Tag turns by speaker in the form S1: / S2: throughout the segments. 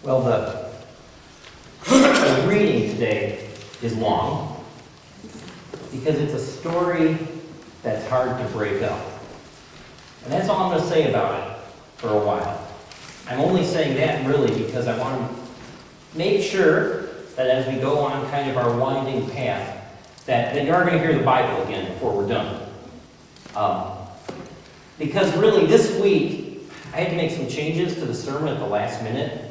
S1: Well, the reading today is long because it's a story that's hard to break up. And that's all I'm going to say about it for a while. I'm only saying that really because I want to make sure that as we go on kind of our winding path, that you are going to hear the Bible again before we're done. Because really this week, I had to make some changes to the sermon at the last minute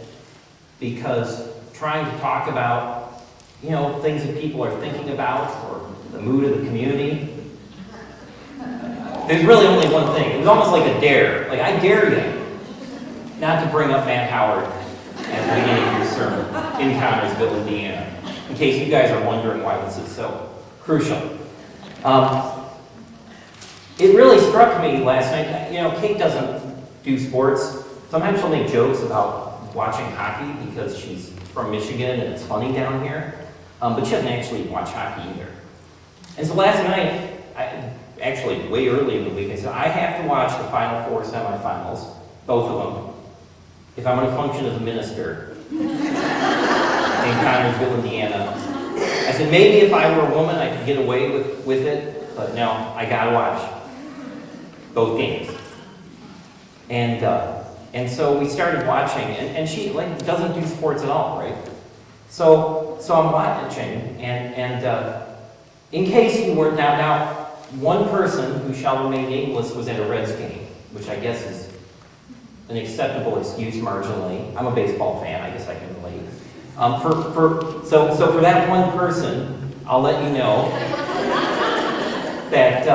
S1: because trying to talk about, things that people are thinking about or the mood of the community. There's really only one thing. It was almost like a dare. Like, I dare you not to bring up Matt Howard at the beginning of your sermon in Connersville, Indiana, in case you guys are wondering why this is so crucial. It really struck me last night. Kate doesn't do sports. Sometimes she'll make jokes about watching hockey because she's from Michigan and it's funny down here. But she doesn't actually watch hockey either. And so last night, actually way early in the week, I said, I have to watch the Final Four semifinals, both of them, if I'm going to function as a minister in Connersville, Indiana. I said, maybe if I were a woman, I could get away with it, but no, I got to watch both games. And so we started watching, and she doesn't do sports at all, right? So I'm watching, and in case you weren't now one person who shall remain nameless was at a Reds game, which I guess is an acceptable excuse marginally. I'm a baseball fan, I guess I can relate. So for that one person, I'll let you know that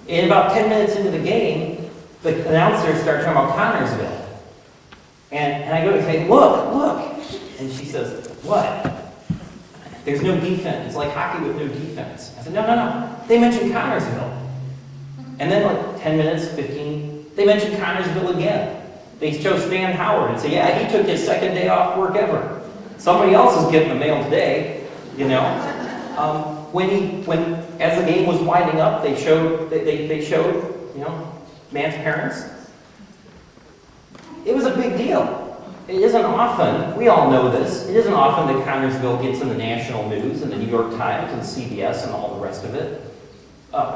S1: in about 10 minutes into the game, the announcers start talking about Connersville. And I go to say, look. And she says, what? There's no defense. It's like hockey with no defense. I said, no. They mentioned Connersville. And then 10 minutes, 15, they mentioned Connersville again. They chose Stan Howard and say, yeah, he took his second day off work ever. Somebody else is getting the mail today, When as the game was winding up, they showed Matt's parents. It was a big deal. It isn't often, we all know this, it isn't often that Connersville gets in the national news and the New York Times and CBS and all the rest of it.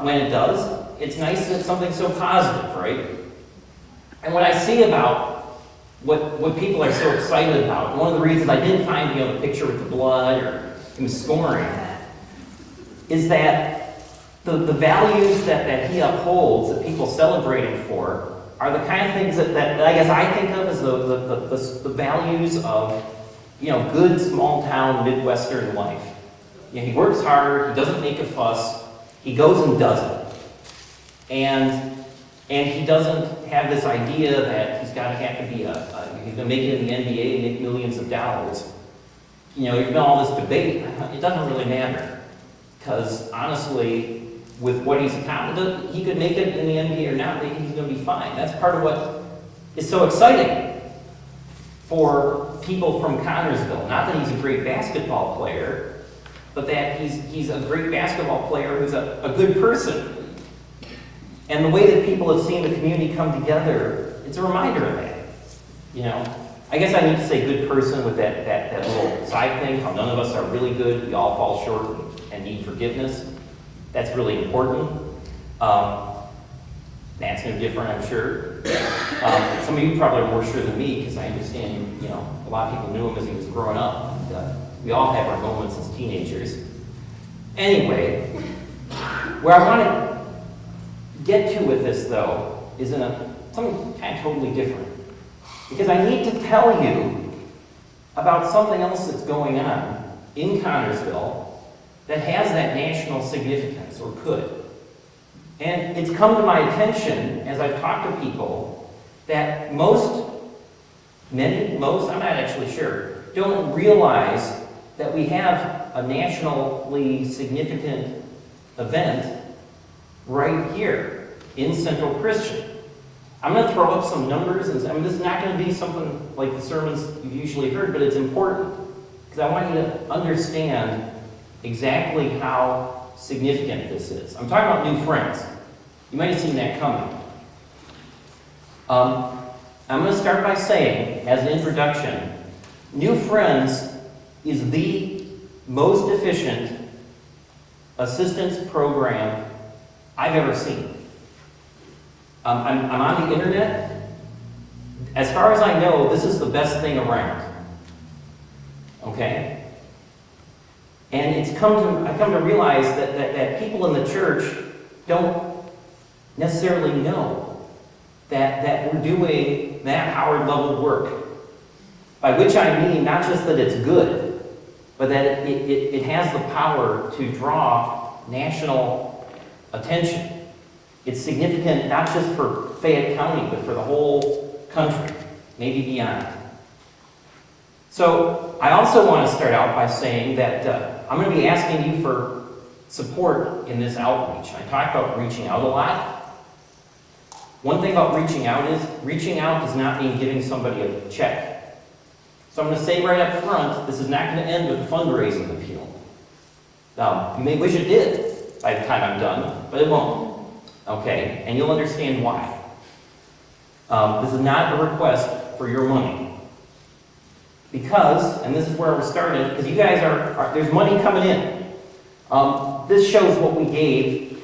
S1: When it does, it's nice that it's something so positive, right? And what I see about what people are so excited about, one of the reasons I didn't find the picture with the blood or him scoring, is that the values that he upholds, that people celebrate him for, are the kind of things that I guess I think of as the values of, good small-town Midwestern life. He works hard, he doesn't make a fuss, he goes and does it. And he doesn't have this idea that he's got to have to be he's going to make it in the NBA and make millions of dollars. There's been all this debate. It doesn't really matter. Because honestly, with what he's accomplished, he could make it in the NBA or not. Maybe he's going to be fine. That's part of what is so exciting for people from Connersville. Not that he's a great basketball player, but that he's a great basketball player who's a good person. And the way that people have seen the community come together, it's a reminder of that. I guess I need to say good person with that little side thing, how none of us are really good, we all fall short and need forgiveness. That's really important. Matt's no different, I'm sure. Some of you probably are more sure than me, because I understand, a lot of people knew him as he was growing up. And, we all have our moments as teenagers. Anyway, where I want to get to with this, though, is in something kind of totally different. Because I need to tell you about something else that's going on in Connersville that has that national significance, or could. And it's come to my attention, as I've talked to people, that most, I'm not actually sure, don't realize that we have a nationally significant event right here in Central Christian. I'm going to throw up some numbers, and this is not going to be something like the sermons you've usually heard, but it's important, because I want you to understand exactly how significant this is. I'm talking about new friends. You might have seen that coming. I'm going to start by saying, as an introduction, New Friends is the most efficient assistance program I've ever seen. I'm on the internet. As far as I know, this is the best thing around. Okay? And I come to realize that people in the church don't necessarily know that we're doing that Howard-level work. By which I mean not just that it's good, but that it has the power to draw national attention. It's significant not just for Fayette County, but for the whole country, maybe beyond. So I also want to start out by saying that I'm going to be asking you for support in this outreach. I talk about reaching out a lot. One thing about reaching out does not mean giving somebody a check. So I'm going to say right up front, this is not going to end with a fundraising appeal. You may wish it did by the time I'm done, but it won't. Okay, and you'll understand why. This is not a request for your money. Because, and this is where we're starting, because you guys there's money coming in. This shows what we gave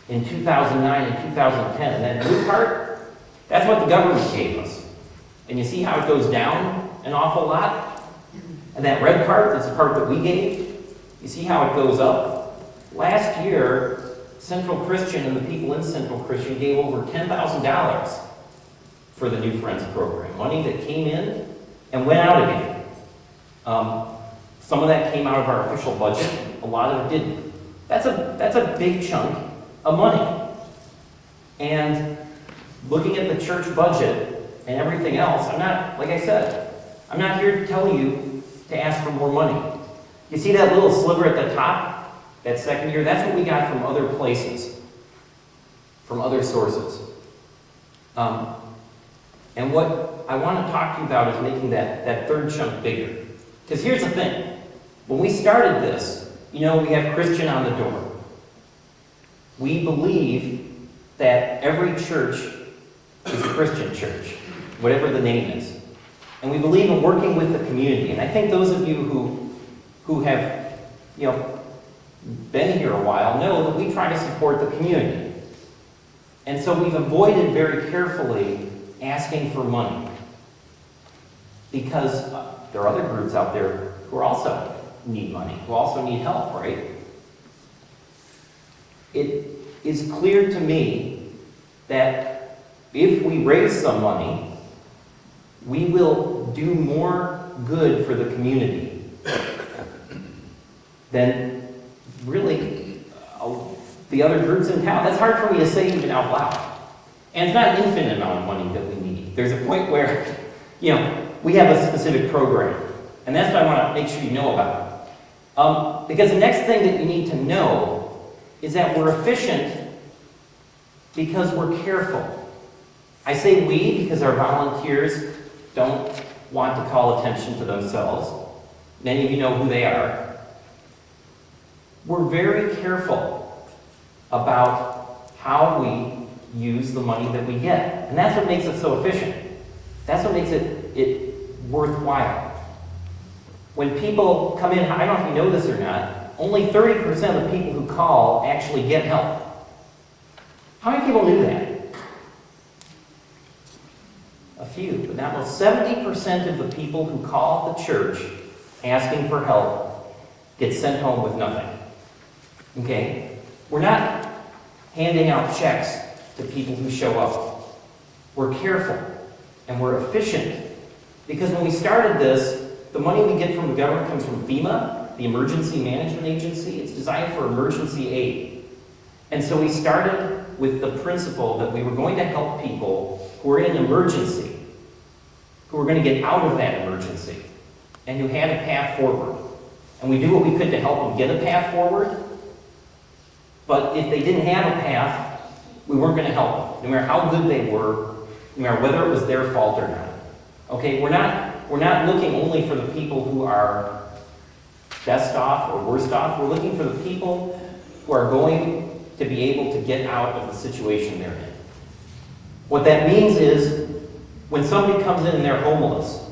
S1: in 2009 and 2010. And that blue part, that's what the government gave us. And you see how it goes down an awful lot? And that red part is the part that we gave. You see how it goes up? Last year, Central Christian and the people in Central Christian gave over $10,000 for the New Friends program. Money that came in and went out again. Some of that came out of our official budget. A lot of it didn't. That's a big chunk of money. And looking at the church budget and everything else, like I said, I'm not here to tell you to ask for more money. You see that little sliver at the top? That second year, that's what we got from other places, from other sources. And what I want to talk to you about is making that third chunk bigger. Because here's the thing. When we started this, we have Christian on the door. We believe that every church is a Christian church, whatever the name is. And we believe in working with the community. And I think those of you who have, been here a while know that we try to support the community. And so we've avoided very carefully asking for money. Because there are other groups out there who also need money, who also need help, right? It is clear to me that if we raise some money, we will do more good for the community than really the other groups in town. That's hard for me to say even out loud. And it's not an infinite amount of money that we need. There's a point where, we have a specific program. And that's what I want to make sure you know about. Because the next thing that you need to know is that we're efficient because we're careful. I say we because our volunteers don't want to call attention to themselves. Many of you know who they are. We're very careful about how we use the money that we get. And that's what makes it so efficient. That's what makes it worthwhile. When people come in, I don't know if you know this or not, only 30% of the people who call actually get help. How many people knew that? A few, but not most. 70% of the people who call the church asking for help get sent home with nothing. Okay? We're not handing out checks to people who show up. We're careful and we're efficient. Because when we started this, the money we get from the government comes from FEMA, the Emergency Management Agency. It's designed for emergency aid. And so we started with the principle that we were going to help people who were in an emergency, who were going to get out of that emergency, and who had a path forward. And we do what we could to help them get a path forward. But if they didn't have a path, we weren't going to help them, no matter how good they were, no matter whether it was their fault or not. Okay, we're not looking only for the people who are best off or worst off. We're looking for the people who are going to be able to get out of the situation they're in. What that means is when somebody comes in and they're homeless,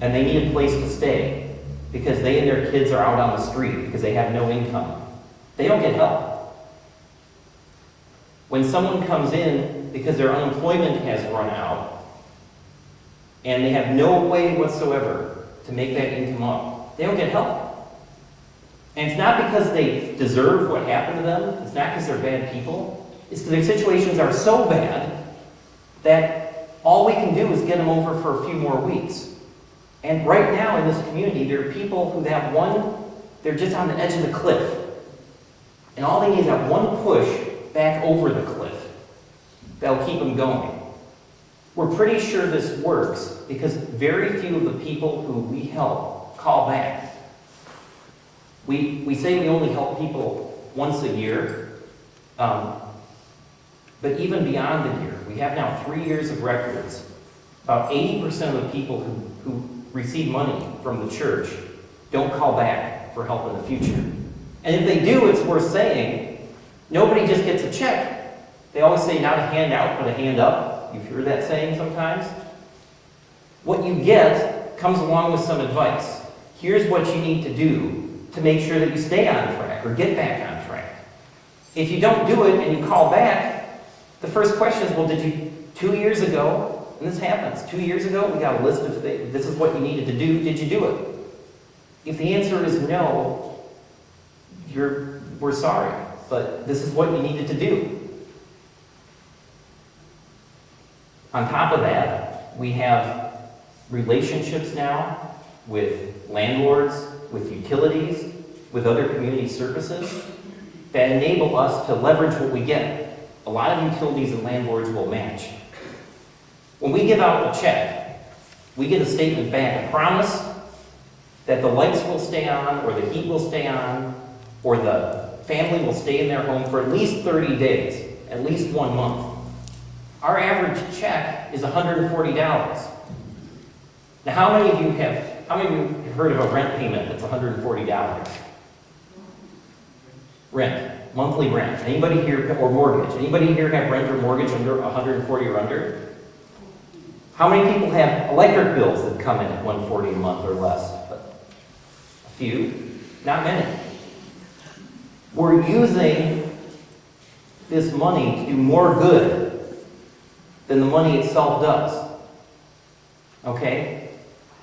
S1: and they need a place to stay because they and their kids are out on the street because they have no income, they don't get help. When someone comes in because their unemployment has run out and they have no way whatsoever to make that income up, they don't get help. And it's not because they deserve what happened to them. It's not because they're bad people. It's because their situations are so bad that all we can do is get them over for a few more weeks. And right now in this community, there are people who they're just on the edge of the cliff. And all they need is that one push back over the cliff that'll keep them going. We're pretty sure this works because very few of the people who we help call back. We say we only help people once a year, but even beyond the year, we have now 3 years of records. About 80% of the people who receive money from the church don't call back for help in the future. And if they do, it's worth saying, nobody just gets a check. They always say not a hand out, but a hand up. You've heard that saying sometimes. What you get comes along with some advice. Here's what you need to do to make sure that you stay on track or get back on track. If you don't do it and you call back, the first question is, well, 2 years ago, and this happens, 2 years ago, we got a list of things, this is what you needed to do, did you do it? If the answer is no, we're sorry, but this is what you needed to do. On top of that, we have relationships now with landlords, with utilities, with other community services that enable us to leverage what we get. A lot of utilities and landlords will match. When we give out a check, we get a statement back, a promise that the lights will stay on, or the heat will stay on, or the family will stay in their home for at least 30 days, at least 1 month. Our average check is $140. Now, how many of you have heard of a rent payment that's $140? Rent, monthly rent. Anybody here, or mortgage? Anybody here have rent or mortgage under $140 or under? How many people have electric bills that come in at $140 a month or less? A few, not many. We're using this money to do more good than the money itself does. Okay?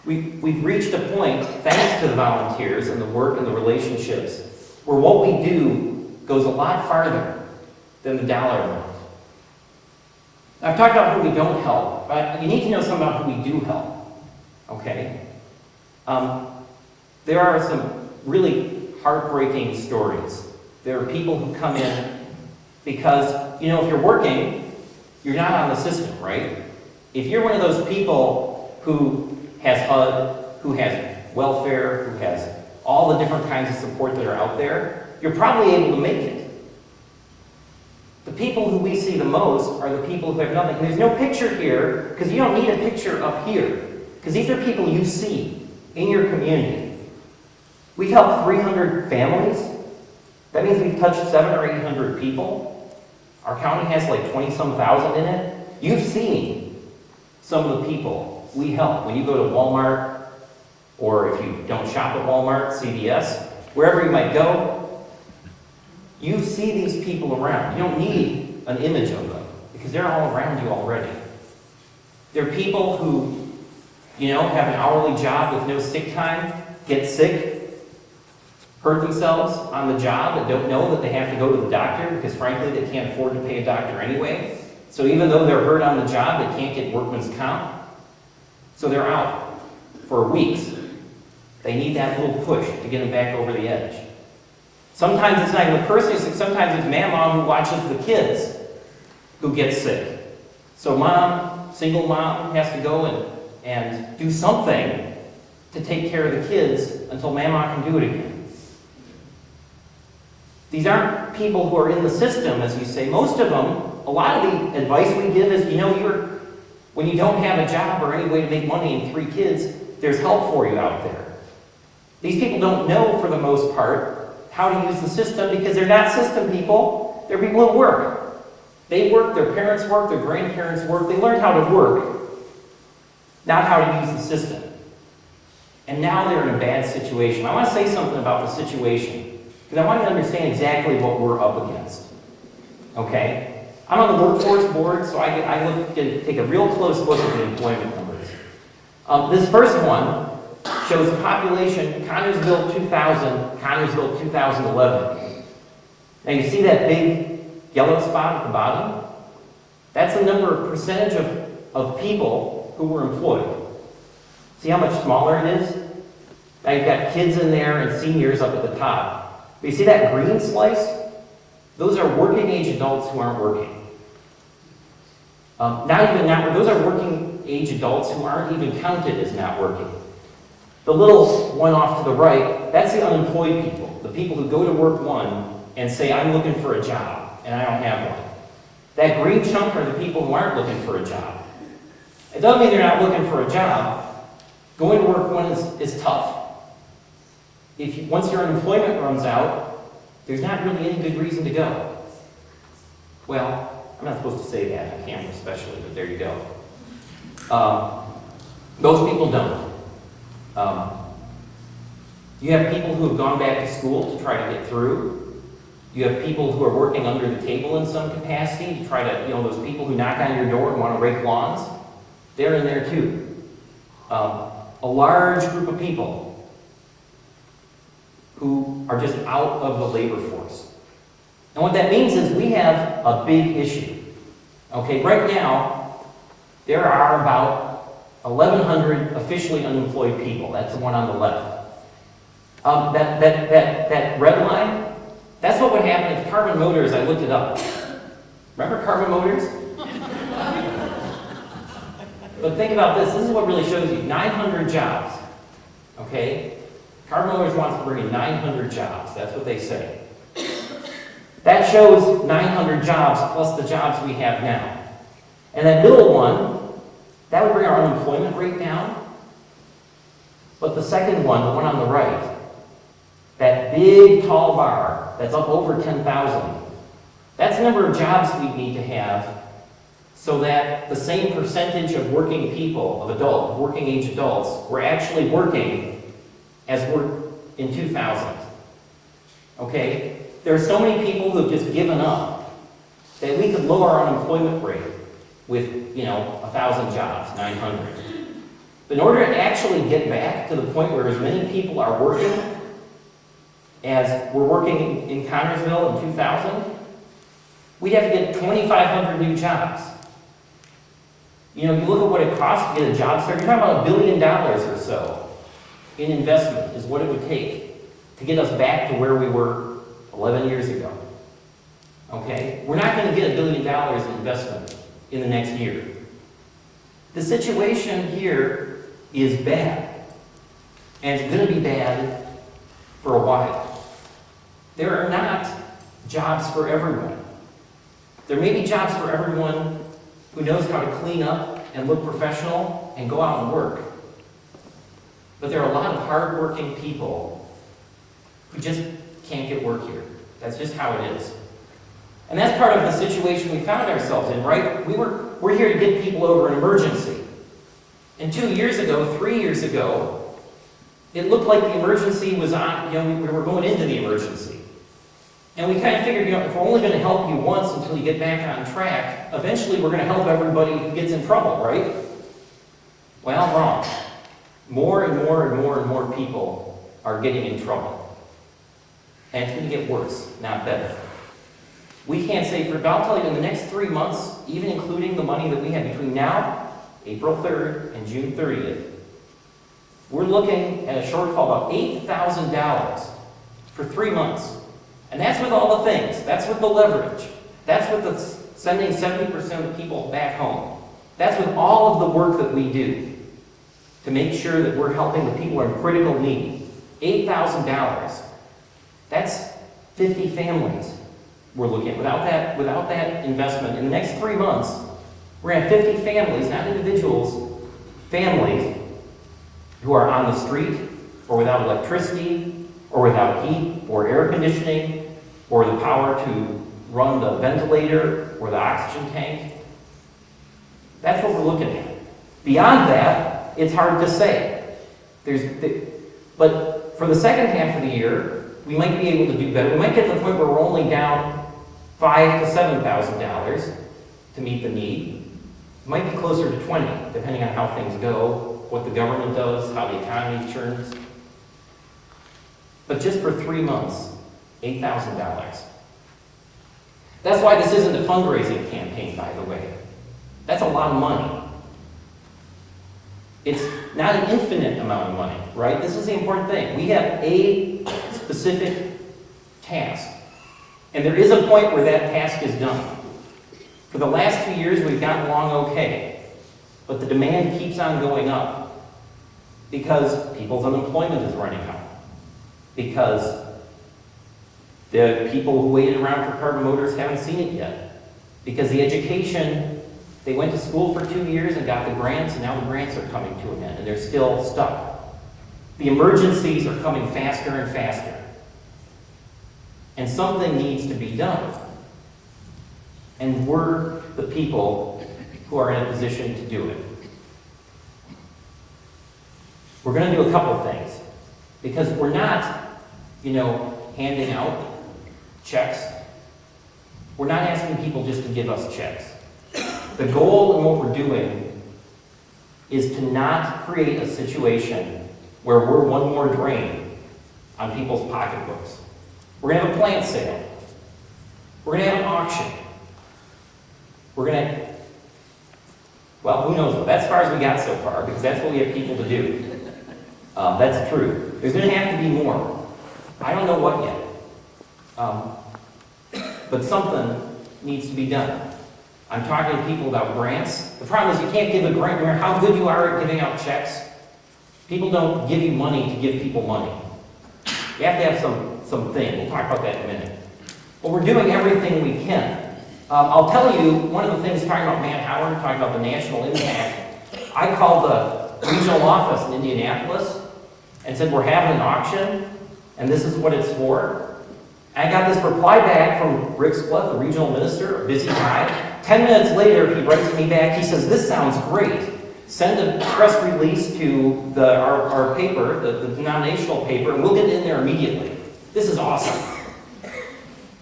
S1: We've reached a point, thanks to the volunteers and the work and the relationships, where what we do goes a lot farther than the dollar amount. I've talked about who we don't help, but you need to know something about who we do help. Okay? There are some really heartbreaking stories. There are people who come in because, if you're working, you're not on the system, right? If you're one of those people who has HUD, who has welfare, who has all the different kinds of support that are out there, you're probably able to make it. The people who we see the most are the people who have nothing. And there's no picture here, because you don't need a picture up here, because these are people you see in your community. We've helped 300 families. That means we've touched 700 or 800 people. Our county has like 20-some thousand in it. You've seen some of the people we help. When you go to Walmart, or if you don't shop at Walmart, CVS, wherever you might go, you see these people around. You don't need an image of them, because they're all around you already. They're people who, have an hourly job with no sick time, get sick, hurt themselves on the job, and don't know that they have to go to the doctor, because frankly, they can't afford to pay a doctor anyway. So even though they're hurt on the job, they can't get workman's comp. So they're out for weeks. They need that little push to get them back over the edge. Sometimes it's not even the person who's sick, sometimes it's mom who watches the kids who get sick. So single mom, has to go and do something to take care of the kids until mama can do it again. These aren't people who are in the system, as you say. Most of them, a lot of the advice we give is, when you don't have a job or any way to make money and 3 kids, there's help for you out there. These people don't know, for the most part, how to use the system because they're not system people. They're people who work. They work, their parents work, their grandparents work. They learned how to work, not how to use the system. and now they're in a bad situation. I want to say something about the situation, because I want you to understand exactly what we're up against. Okay? I'm on the workforce board, so I take a real close look at the employment numbers. This first one shows population, Connersville 2000, Connersville 2011. Now you see that big yellow spot at the bottom? That's the percentage of people who were employed. See how much smaller it is? Now you've got kids in there and seniors up at the top. But you see that green slice? Those are working age adults who aren't working. Those are working age adults who aren't even counted as not working. The little one off to the right, that's the unemployed people, the people who go to work one and say, I'm looking for a job, and I don't have one. That green chunk are the people who aren't looking for a job. It doesn't mean they're not looking for a job. Going to work one is tough. Once your unemployment runs out, there's not really any good reason to go. Well, I'm not supposed to say that on camera especially, but there you go. Most people don't. You have people who have gone back to school to try to get through. You have people who are working under the table in some capacity to try to, those people who knock on your door and want to rake lawns, they're in there too. A large group of people who are just out of the labor force. And what that means is we have a big issue. Okay, right now, there are about 1,100 officially unemployed people. That's the one on the left. That red line, that's what would happen if Carbon Motors, I looked it up. Remember Carbon Motors? But think about this. This is what really shows you. 900 jobs. Okay? Carbon Motors wants to bring in 900 jobs. That's what they say. That shows 900 jobs plus the jobs we have now. And that middle one, that would bring our unemployment rate down. But the second one, the one on the right, that big tall bar that's up over 10,000, that's the number of jobs we need to have so that the same percentage of working people, of working age adults, were actually working as were in 2000. Okay? There are so many people who have just given up that we could lower our unemployment rate with, 1,000 jobs, 900. But in order to actually get back to the point where as many people are working as were working in Connersville in 2000, we'd have to get 2,500 new jobs. You look at what it costs to get a job started, you're talking about $1 billion or so in investment is what it would take to get us back to where we were 11 years ago. Okay? We're not going to get $1 billion in investment in the next year. The situation here is bad. And it's going to be bad for a while. There are not jobs for everyone. There may be jobs for everyone who knows how to clean up and look professional and go out and work. But there are a lot of hard-working people who just can't get work here. That's just how it is. And that's part of the situation we found ourselves in, right? We're here to get people over an emergency. And 2 years ago, 3 years ago, it looked like the emergency was on, we were going into the emergency. And we kind of figured, if we're only going to help you once until you get back on track, eventually we're going to help everybody who gets in trouble, right? Well, wrong. More and more and more and more people are getting in trouble. And it's going to get worse, not better. We can't say but I'll tell you, in the next 3 months, even including the money that we have between now, April 3rd, and June 30th, we're looking at a shortfall of $8,000 for 3 months. And that's with all the things. That's with the leverage. That's with the sending 70% of the people back home. That's with all of the work that we do to make sure that we're helping the people who are in critical need. $8,000. That's 50 families we're looking at. Without that investment, in the next 3 months, we're going to have 50 families, not individuals, families who are on the street or without electricity or without heat or air conditioning or the power to run the ventilator or the oxygen tank. That's what we're looking at. Beyond that, it's hard to say. But for the second half of the year, we might be able to do better. We might get to the point where we're only down $5,000 to $7,000 to meet the need. It might be closer to 20, depending on how things go, what the government does, how the economy turns. But just for 3 months, $8,000. That's why this isn't a fundraising campaign, by the way. That's a lot of money. It's not an infinite amount of money, right? This is the important thing. We have a specific task. And there is a point where that task is done. For the last 2 years, we've gotten along okay. But the demand keeps on going up because people's unemployment is running out. Because the people who waited around for carbon motors haven't seen it yet. Because the education, they went to school for 2 years and got the grants, and now the grants are coming to an end, and they're still stuck. The emergencies are coming faster and faster. And something needs to be done. And we're the people who are in a position to do it. We're going to do a couple things. Because we're not, handing out checks. We're not asking people just to give us checks. The goal in what we're doing is to not create a situation where we're one more drain on people's pocketbooks. We're going to have a plant sale. We're going to have an auction. We're going to, well, who knows? That's as far as we got so far, because that's what we have people to do. That's true. There's going to have to be more. I don't know what yet. But something needs to be done. I'm talking to people about grants. The problem is you can't give a grant, no matter how good you are at giving out checks. People don't give you money to give people money. You have to have something. We'll talk about that in a minute. But we're doing everything we can. I'll tell you, one of the things, talking about Matt Howard, talking about the national impact, I called the regional office in Indianapolis and said, we're having an auction, and this is what it's for. And I got this reply back from Rick Spliff, the regional minister, a busy guy. 10 minutes later, he writes me back, he says, this sounds great. Send a press release to our paper, the denominational paper, and we'll get in there immediately. This is awesome.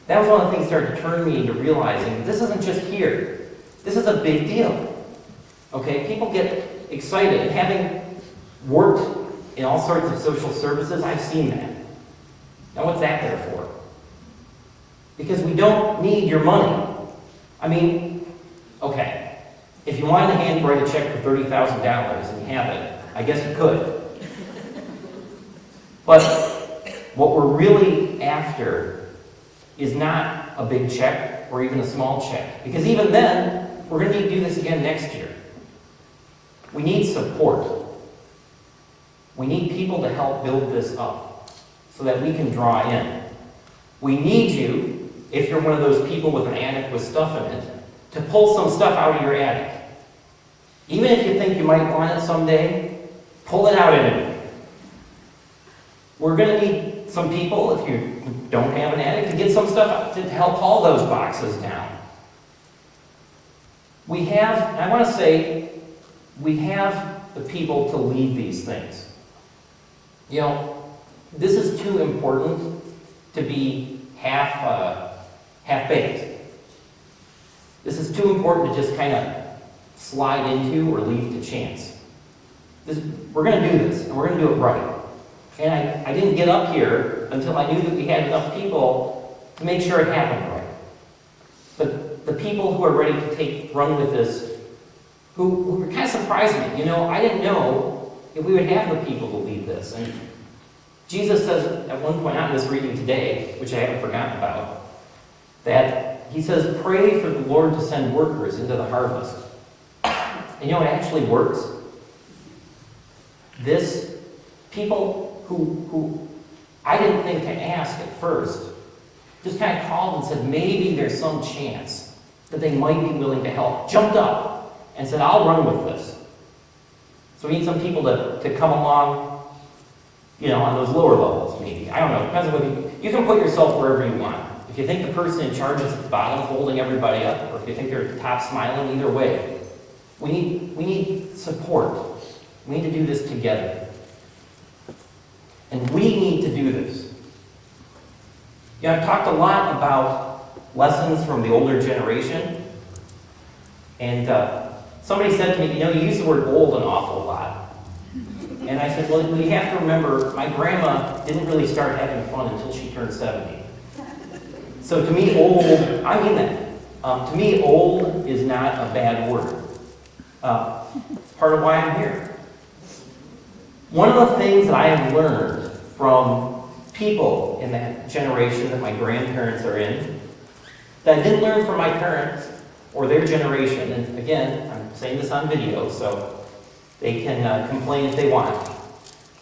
S1: That was one of the things that started to turn me into realizing this isn't just here. This is a big deal. Okay, people get excited. And having worked in all sorts of social services, I've seen that. Now what's that there for? Because we don't need your money. I mean, okay, if you wanted to hand write a check for $30,000 and you have it, I guess you could. But what we're really after is not a big check or even a small check. Because even then, we're going to need to do this again next year. We need support. We need people to help build this up so that we can draw in. We need you, if you're one of those people with an attic with stuff in it, to pull some stuff out of your attic. Even if you think you might want it someday, pull it out anyway. We're going to need some people, if you don't have an attic, to get some stuff out to help haul those boxes down. We have, I want to say, we have the people to lead these things. This is too important to be half-baked. This is too important to just kind of slide into or leave to chance. We're going to do this, and we're going to do it right. And I didn't get up here until I knew that we had enough people to make sure it happened right. But the people who are ready to run with this, who kind of surprised me. I didn't know if we would have the people to lead this. And Jesus says at one point, not in this reading today, which I haven't forgotten about, that he says, pray for the Lord to send workers into the harvest. And it actually works. People who I didn't think to ask at first, just kind of called and said, maybe there's some chance that they might be willing to help. Jumped up and said, I'll run with this. So we need some people to come along, on those lower levels, maybe. I don't know. Depends on whether you can put yourself wherever you want. If you think the person in charge is at the bottom holding everybody up, or if you think they're at the top smiling, either way. We need support. We need to do this together. And we need to do this. I've talked a lot about lessons from the older generation. And somebody said to me, you use the word old an awful lot. And I said, well, you have to remember, my grandma didn't really start having fun until she turned 70. So to me, old, I mean that. To me, old is not a bad word. It's part of why I'm here. One of the things that I have learned from people in that generation that my grandparents are in, that I didn't learn from my parents or their generation, and again, I'm saying this on video, so they can complain if they want,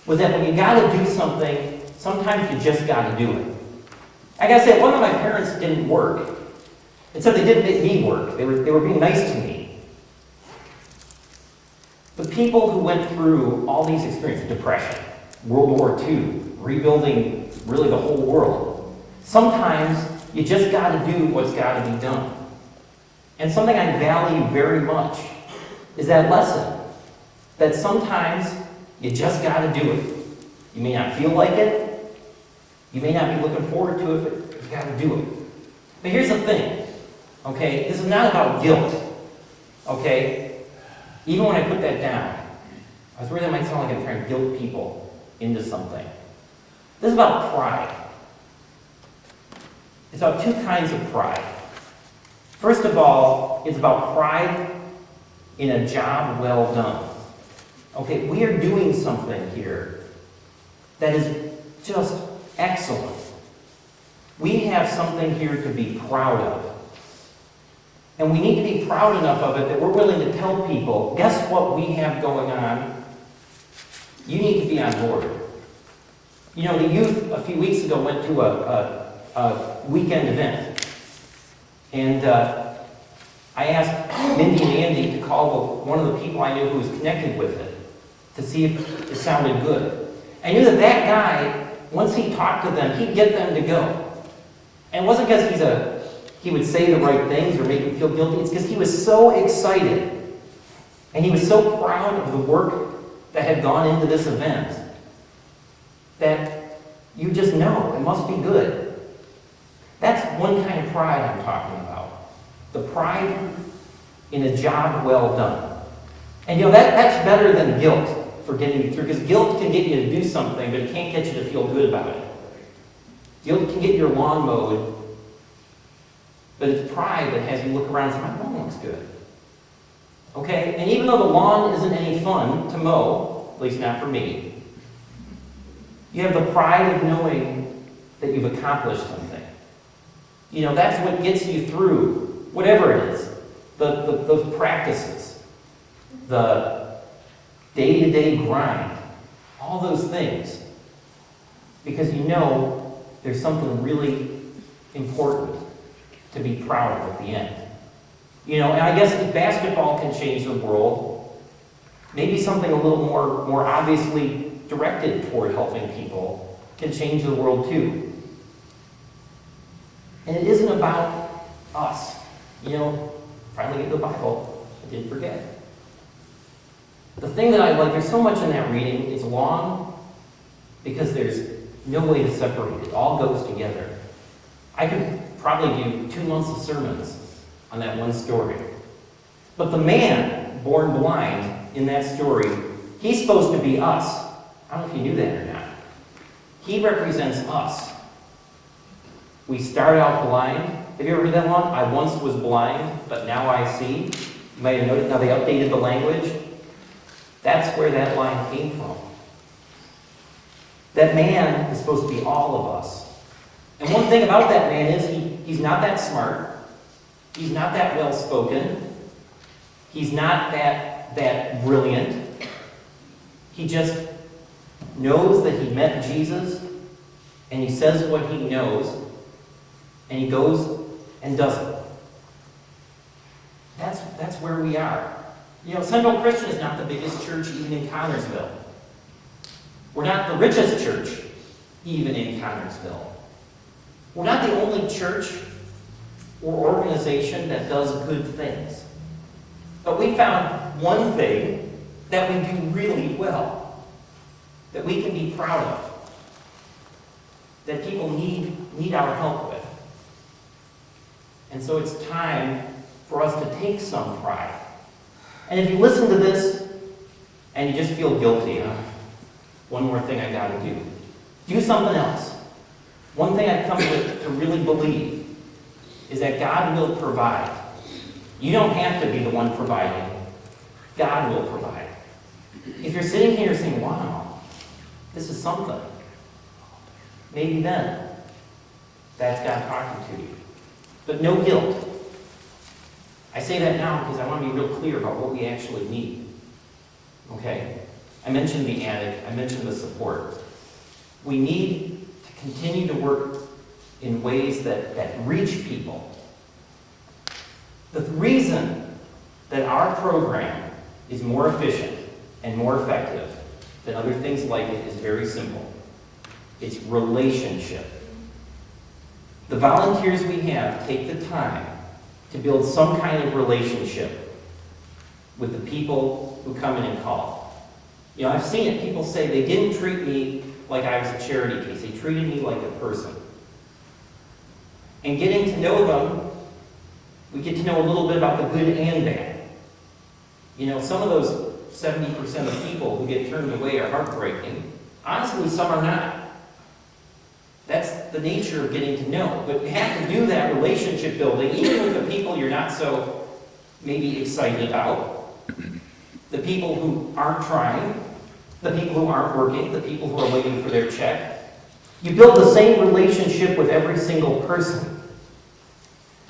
S1: was that when you got to do something, sometimes you just got to do it. I gotta say, one of my parents didn't work. Except they didn't make me work. They were being nice to me. The people who went through all these experiences, depression, World War II, rebuilding really the whole world, sometimes you just got to do what's got to be done. And something I value very much is that lesson, that sometimes you just got to do it. You may not feel like it, you may not be looking forward to it, but you got to do it. But here's the thing, okay? This is not about guilt, okay? Even when I put that down, I was worried that might sound like I'm trying to guilt people into something. This is about pride. It's about two kinds of pride. First of all, it's about pride in a job well done. Okay, we are doing something here that is just excellent. We have something here to be proud of. And we need to be proud enough of it that we're willing to tell people, guess what we have going on? You need to be on board. The youth a few weeks ago went to a weekend event. And I asked Mindy and Andy to call one of the people I knew who was connected with it to see if it sounded good. I knew that guy, once he talked to them, he'd get them to go. And it wasn't because he would say the right things or make them feel guilty. It's because he was so excited. And he was so proud of the work that had gone into this event that you just know it must be good. That's one kind of pride I'm talking about. The pride in a job well done. And that's better than guilt for getting you through, because guilt can get you to do something, but it can't get you to feel good about it. Guilt can get your lawn mowed, but it's pride that has you look around and say, my lawn looks good. Okay? And even though the lawn isn't any fun to mow, at least not for me, you have the pride of knowing that you've accomplished something. That's what gets you through whatever it is. Those practices, the day-to-day grind, all those things. Because there's something really important to be proud of at the end. And I guess if basketball can change the world, maybe something a little more obviously directed toward helping people can change the world too. And it isn't about us. Finally get the Bible, I did forget. The thing that I like, there's so much in that reading, it's long because there's no way to separate it. It all goes together. I could probably do 2 months of sermons on that one story. But the man born blind in that story, he's supposed to be us. I don't know if you knew that or not. He represents us. We start out blind. Have you ever heard that one? I once was blind, but now I see. You might have noticed how they updated the language. That's where that line came from. That man is supposed to be all of us. And one thing about that man is he's not that smart. He's not that well-spoken. He's not that brilliant. He just knows that he met Jesus, and he says what he knows, and he goes and does it. That's where we are. Central Christian is not the biggest church even in Connersville. We're not the richest church even in Connersville. We're not the only church or organization that does good things. But we found one thing that we do really well, that we can be proud of. that people need our help with. And so it's time for us to take some pride. And if you listen to this and you just feel guilty, one more thing I gotta do something else. One thing I've come to really believe is that God will provide. You don't have to be the one providing. God will provide. If you're sitting here saying, wow, this is something, maybe then that's God talking to you. But no guilt. I say that now because I want to be real clear about what we actually need. Okay? I mentioned the attic. I mentioned the support. We need to continue to work in ways that reach people. The reason that our program is more efficient and more effective than other things like it is very simple. It's relationship. The volunteers we have take the time to build some kind of relationship with the people who come in and call. You know, I've seen it. People say they didn't treat me like I was a charity case. They treated me like a person. And getting to know them, we get to know a little bit about the good and bad. You know, some of those 70% of people who get turned away are heartbreaking. Honestly, some are not. That's the nature of getting to know. But you have to do that relationship building, even with the people you're not so maybe excited about, the people who aren't trying, the people who aren't working, the people who are waiting for their check. You build the same relationship with every single person.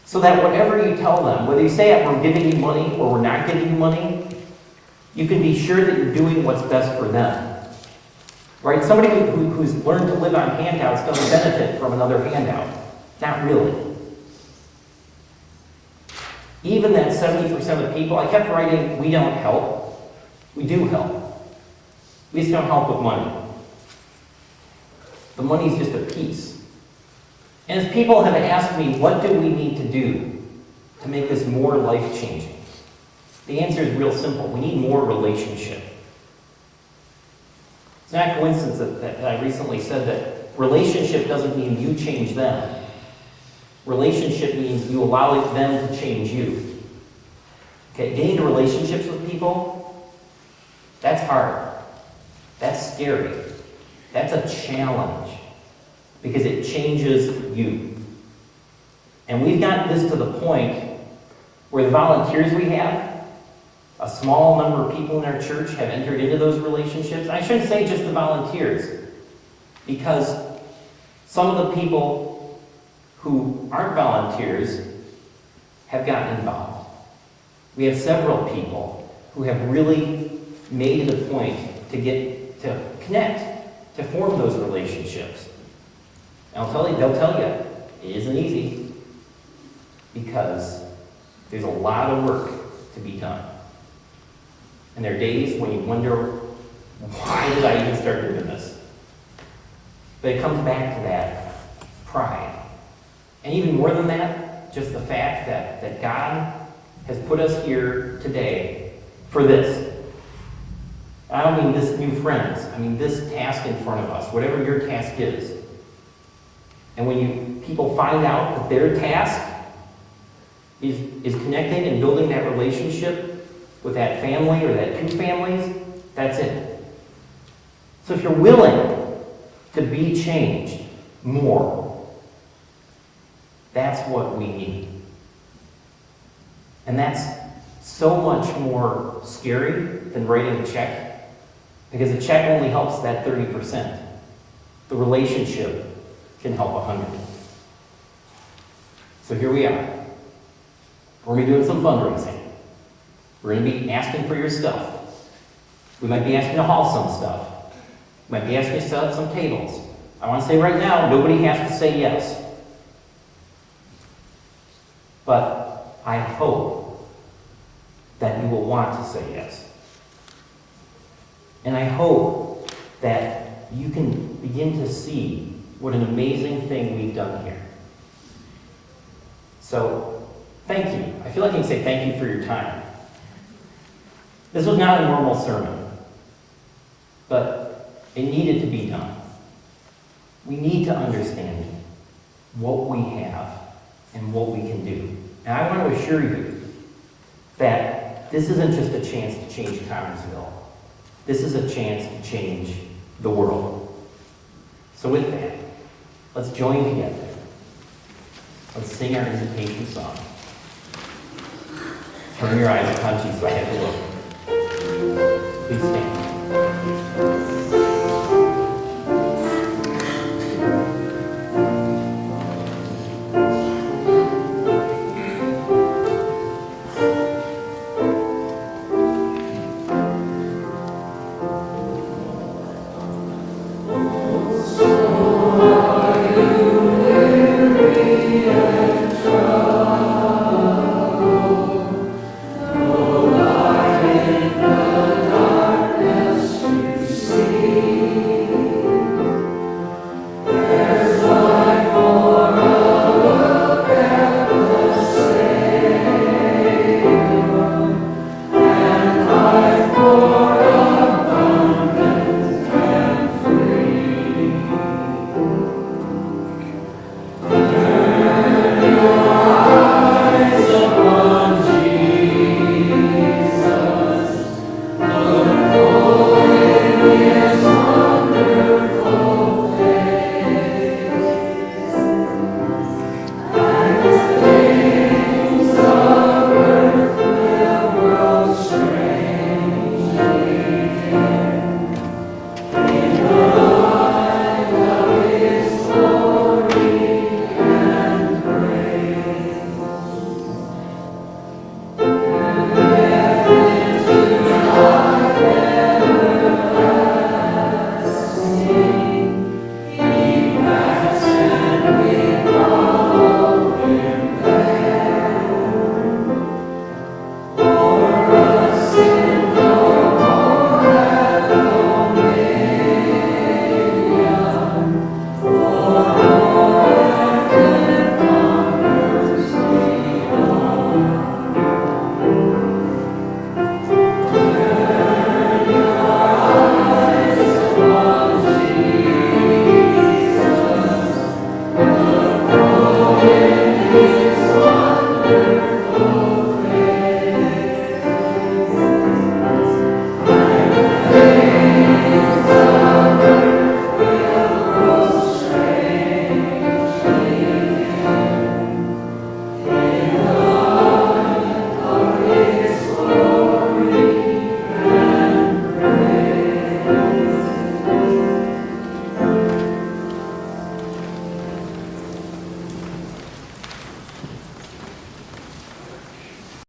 S1: So that whatever you tell them, whether you say we're giving you money or we're not giving you money, you can be sure that you're doing what's best for them. Right? Somebody who's learned to live on handouts doesn't benefit from another handout. Not really. Even that 70% of people, I kept writing, we don't help. We do help. We just don't help with money. The money's just a piece. And as people have asked me, what do we need to do to make this more life-changing? The answer is real simple. We need more relationship. It's not a coincidence that I recently said that relationship doesn't mean you change them. Relationship means you allow them to change you. Okay, getting into relationships with people, that's hard. That's scary. That's a challenge because it changes you. And we've gotten this to the point where the volunteers we have, a small number of people in our church have entered into those relationships. I shouldn't say just the volunteers, because some of the people who aren't volunteers have gotten involved. We have several people who have really made it a point to connect, to form those relationships. And they'll tell you, it isn't easy, because there's a lot of work to be done. And there are days when you wonder, why did I even start doing this? But it comes back to that pride. And even more than that, just the fact that God has put us here today for this. I don't mean this new friends. I mean this task in front of us, whatever your task is. And when people find out that their task is connecting and building that relationship with that family or that two families, that's it. So if you're willing to be changed more, that's what we need. And that's so much more scary than writing a check, because a check only helps that 30%. The relationship can help 100. So here we are. We're going to be doing some fundraising. We're going to be asking for your stuff. We might be asking to haul some stuff. We might be asking you to set up some tables. I want to say right now, nobody has to say yes. But I hope that you will want to say yes. And I hope that you can begin to see what an amazing thing we've done here. So, thank you. I feel like I can say thank you for your time. This was not a normal sermon, but it needed to be done. We need to understand what we have and what we can do. And I want to assure you that this isn't just a chance to change Connersville. This is a chance to change the world. So with that, let's join together. Let's sing our invitation song. Turn your eyes upon Jesus. I have to look. Please stand.
S2: Thank you.